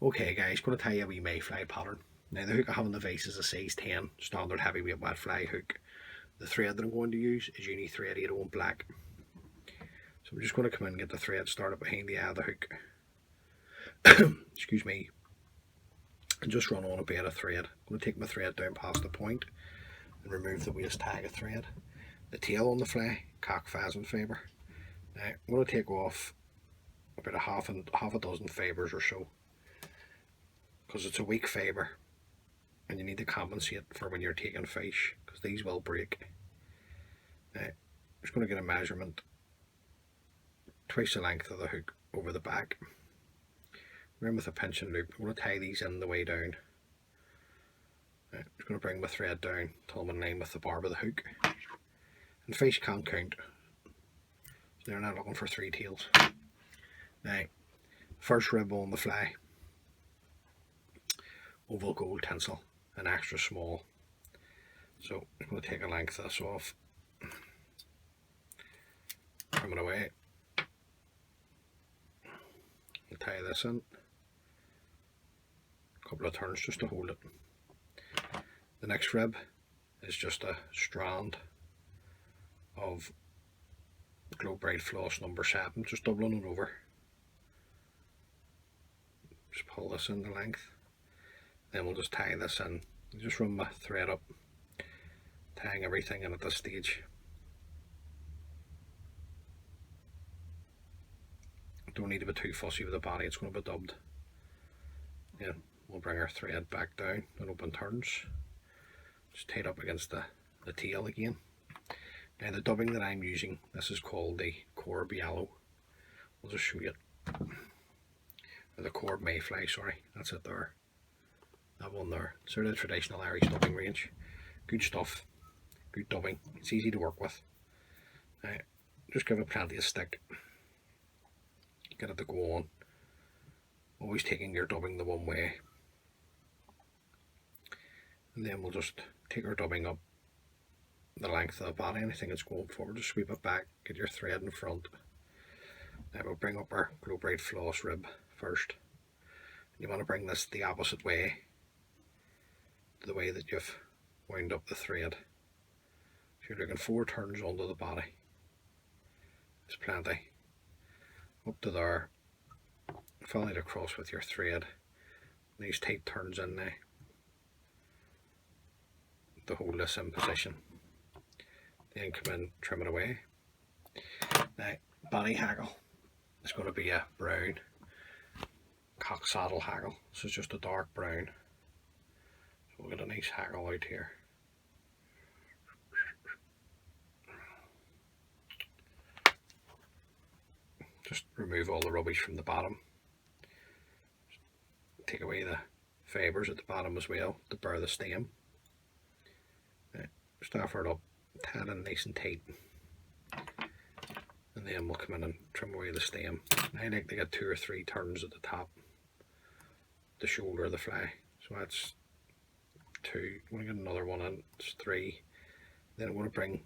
Okay guys, going to tell you a wee Mayfly pattern. Now the hook I have on the vise is a size 10 standard heavyweight wet fly hook. The thread that I'm going to use is Uni Thread 801 black. So I'm just going to come in and get the thread started behind the eye of the hook. Excuse me. And just run on a bit of thread. I'm going to take my thread down past the point and remove the waist tag of thread. The tail on the fly, cock pheasant fibre. Now I'm going to take off about half a dozen fibres or so, because it's a weak fibre and you need to compensate for when you're taking fish, because these will break. Now I'm just going to get a measurement twice the length of the hook over the back. Remember with a pinch and loop, I'm going to tie these in the way down. Now, I'm just going to bring my thread down until I'm in line with the barb of the hook. And fish can't count, so they're not looking for three tails. Now, first rib on the fly, oval gold tinsel, and extra small. So I'm going to take a length of this off, trim it away, and tie this in. A couple of turns just to hold it. The next rib is just a strand of Glow Bright Floss number 7, just doubling it over. Just pull this in the length. Then we'll just tie this in. Just run my thread up, tying everything in at this stage. Don't need to be too fussy with the body, it's going to be dubbed. Yeah, we'll bring our thread back down and open turns. Just tie it up against the tail again. Now the dubbing that I'm using, this is called the Corb Yellow. I'll just show you it. Or the Corb Mayfly, sorry, that's it there. That one there. It's sort of the traditional Irish dubbing range. Good stuff, good dubbing, it's easy to work with. Now, just give it plenty of stick. Get it to go on. Always taking your dubbing the one way. And then we'll just take our dubbing up the length of the body. Anything that's going forward, just sweep it back, get your thread in front. Now we'll bring up our Glow Bright Floss rib first. You want to bring this the opposite way to the way that you've wound up the thread. So you're looking 4 turns onto the body. There's plenty. Up to there. Follow it across with your thread. These tight turns in now to hold this in position. Then come in, trim it away. Now, body hackle is going to be a brown cock saddle hackle. This is just a dark brown. So we'll get a nice hackle out here. Just remove all the rubbish from the bottom. Take away the fibres at the bottom as well to bear the stem. Just offer it up, tie it in nice and tight, and then we'll come in and trim away the stem. I like to get 2 or 3 turns at the top, the shoulder of the fly. So that's 2. I'm going to get another one in, it's 3. Then I'm going to bring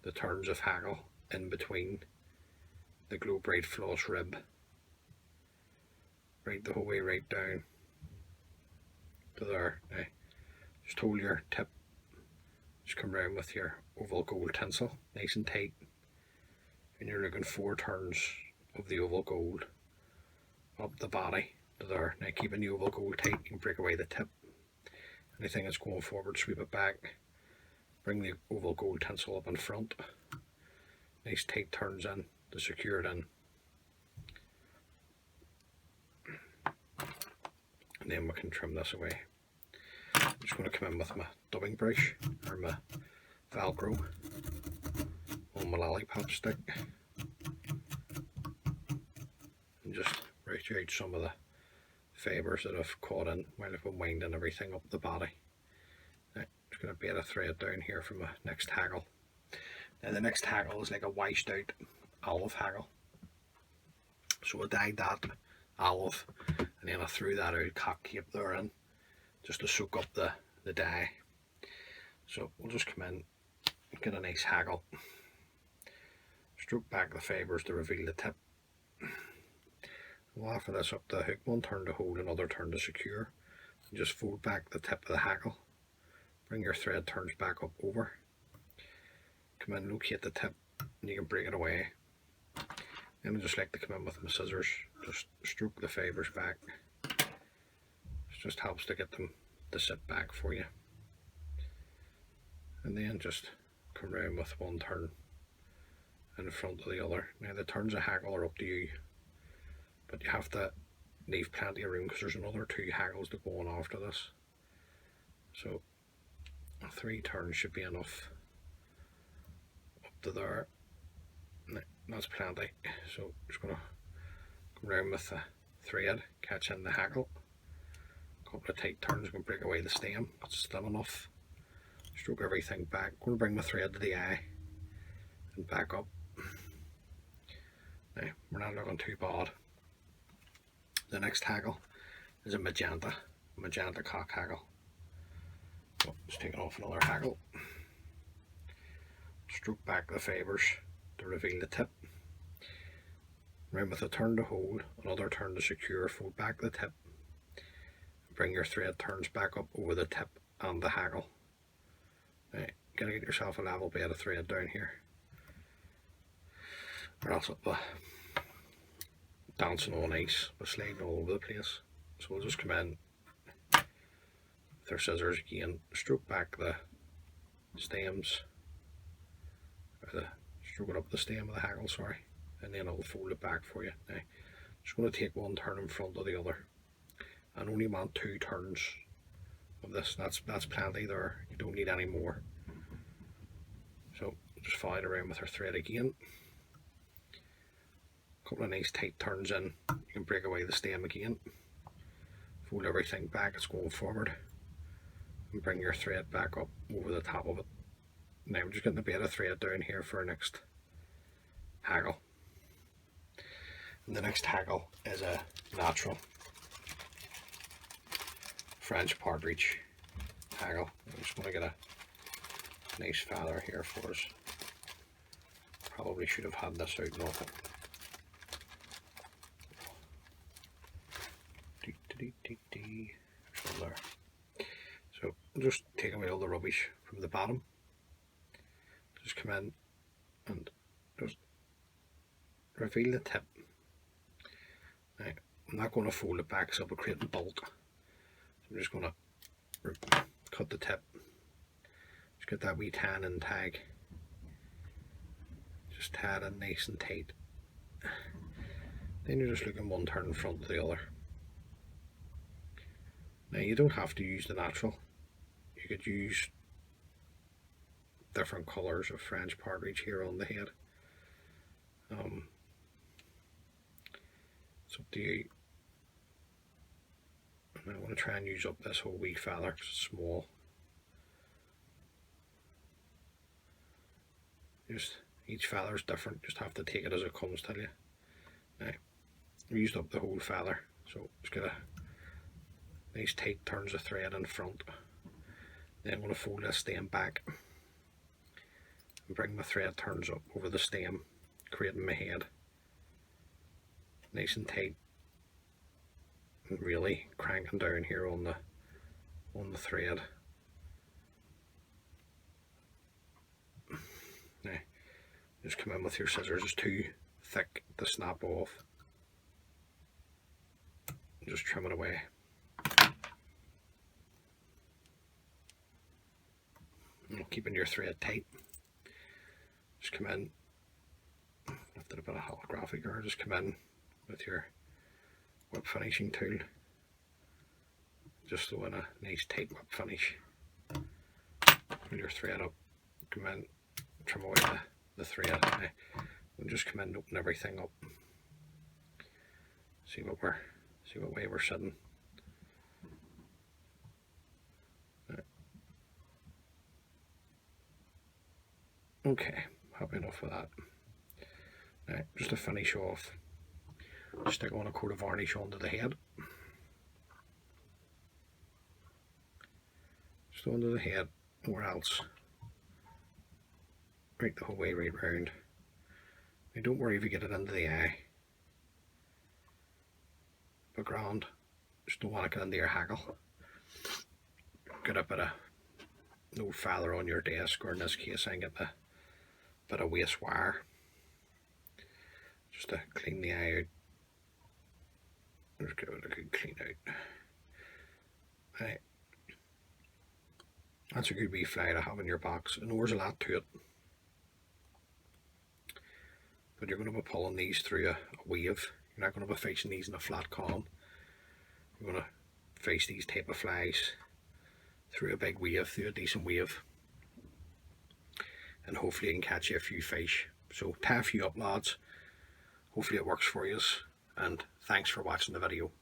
the turns of hackle in between the Glow Bright Floss rib, right the whole way right down to there. Now, just hold your tip, just come round with your oval gold tinsel, nice and tight, and you're looking 4 turns of the oval gold up the body to there. Now keeping the oval gold tight, you can break away the tip. Anything that's going forward, sweep it back, bring the oval gold tinsel up in front, nice tight turns in to secure it in. And then we can trim this away. I'm just going to come in with my dubbing brush or my Velcro on my lollipop stick and just route out some of the fibres that I've caught in while I've been winding everything up the body. Now, I'm just going to bait a thread down here for my next hackle. Now the next hackle is like a washed out olive hackle. So I dyed that olive and then I threw that out cock cape there in just to soak up the dye. So we'll just come in, get a nice hackle, stroke back the fibres to reveal the tip, Well, after this, up the hook, one turn to hold, another turn to secure. And just fold back the tip of the hackle. Bring your thread turns back up over. Come in, locate the tip, and you can break it away. Then I just like to come in with my scissors, just stroke the fibres back. It just helps to get them to sit back for you. And then just come round with one turn in front of the other. Now the turns of hackle are up to you, but you have to leave plenty of room because there's another 2 hackles to go on after this. So 3 turns should be enough up to there. That's plenty. So just going to come round with the thread, catch in the hackle, a couple of tight turns, going to break away the stem. That's still enough. Stroke everything back. Going to bring the thread to the eye and back up. Now we're not looking too bad. The next hackle is a magenta cock hackle. So just taking off another hackle. Stroke back the fibres to reveal the tip. Round with a turn to hold, another turn to secure, fold back the tip. Bring your thread turns back up over the tip and the hackle. Now, gotta get yourself a level bed of thread down here, or else it'll be dancing on ice, but sliding all over the place. So we'll just come in with our scissors again, stroke back the stems, or stroke it up the stem of the hackle, sorry, and then I'll fold it back for you. Now, just going to take one turn in front of the other, and only want 2 turns of this. That's plenty there. You don't need any more. So just follow it around with our thread again. A couple of nice tight turns in. You can break away the stem again. Fold everything back. It's going forward, and bring your thread back up over the top of it. Now we're just getting a bit of thread down here for our next hackle. And the next hackle is a natural French Partridge hackle. I'm just going to get a nice feather here for us. Probably should have had this out and off it. There's one there. So just take away all the rubbish from the bottom. Just come in and just reveal the tip. Now, I'm not going to fold it back because I'll be creating bulk. So I'm just going to cut the tip. Just get that wee tan and tag. Just tie it in nice and tight. Then you're just looking one turn in front of the other. Now you don't have to use the natural. You could use different colours of French Partridge here on the head. It's up to you. And I want to try and use up this whole wee feather because it's small. Just each feather is different. Just have to take it as it comes, tell you. Now, I used up the whole feather, so just get a nice tight turns of thread in front. Then I'm going to fold this stem back and bring my thread turns up over the stem, creating my head. Nice and tight, and really cranking down here on the thread. Now, just come in with your scissors. It's too thick to snap off. Just trim it away. And keeping your thread tight. Just come in. I've done a bit of holographic here. Just come in with your whip finishing tool. Just throw in a nice tight whip finish. Pull your thread up. Come in. Trim away the thread. And just come in and open everything up. See what way we're sitting. Okay, happy enough with that. Now, just to finish off, stick on a coat of varnish onto the head. Just onto the head, or else right the whole way right round. Now don't worry if you get it into the eye. it grand. Just don't want to get into your hackle. Get a bit of no feather on your desk, or in this case I get a bit of waste wire just to clean the eye out. Just give it a good clean out. Right. That's a good wee fly to have in your box. I know there's a lot to it, but you're going to be pulling these through a wave. You're not going to be facing these in a flat column. You're going to face these type of flies through a big wave, through a decent wave, and hopefully you can catch you a few fish. So tie a few up, lads. Hopefully it works for you, and thanks for watching the video.